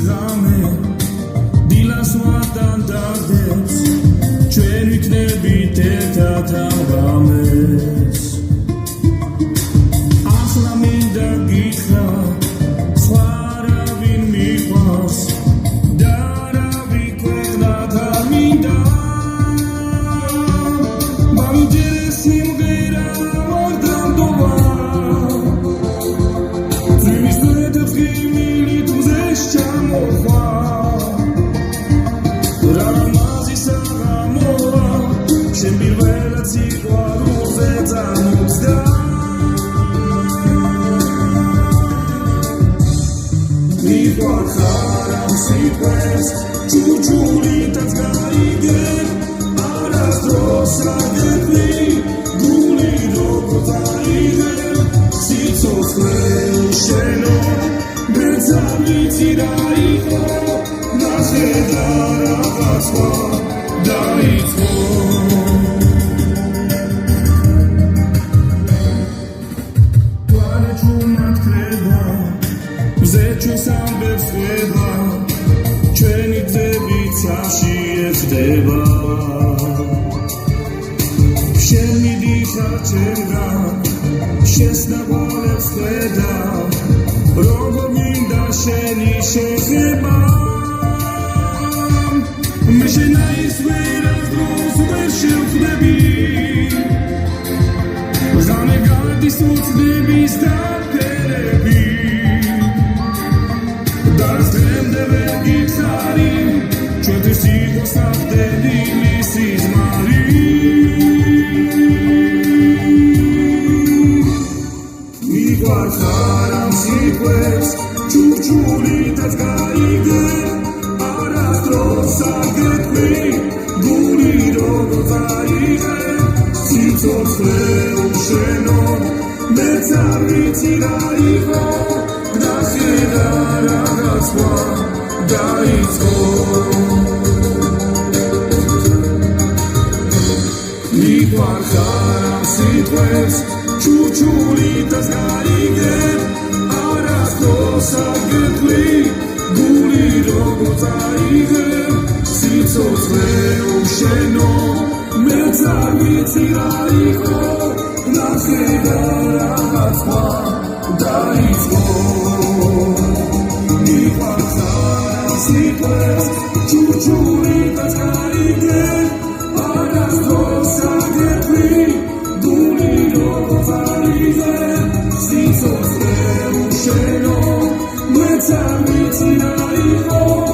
ღამე დილას ვარდან დაგდებს ჩვენ ვიქნებით ერთად ამბამეს ახლა მინდა გითხრა სხვა არავინ მიყვარს და არავინ ქვეყნად არ მინდა მამიჯერეს სიმღერა მორდამდობა ძვირის მეტებს გიმილი თუზეს ჩამოხვა რამაზის აღამოვა შენ პირველად სიყვარულზე წამოწდა მიყვარხარ ამ სიტყვებს ჭურჭულითაც გაიგებ არასდროს არ გეტყვი გული როგორ დაიღებ სიცოცხლე უშენო მეც არ ვიცი რა იყო ნახე და რაღაც სხვა დაიწყო ჩვენს ამბებს ხვდება ჩვენი გზებიც ცაში ეხდება შენ მიდიხარ ჩემგან შენს ნავალებს ხედავ როგორ მინდა შენი შეხება მე შენაის ვერასდროს ვერ შევხვდები ღამე გადის უცნების დაფერები დასდრემდე ვერ გითხარი ჩვენთვის იყო საფდენილი სიზმარი მიყვარხარ ამ სიტყვებს ჭურჭულითაც გაიგებ არასდროს არ გეტყვი გული როგორ დაიღებ სიცოცხლე უშენო მეც არ ვიცი რა იყო ნახე და რაღაც სხვა დაიწყო მიყვარხარ ამ სიტყვებს ჭურჭულითაც გაიგებ არასდროს არ გეტყვი გული როგორ დაიღებ სიცოცხლე უშენო მეც არ ვიცი რა იყო ნახე და რაღაც სხვა დაიწყო სიტყვებს ჭურჭულითაც გაიგებ არასდროს არ გეტყვი გული როგორ დაიღებ სიცოცხლე უშენო მეც არ ვიცი რა იყო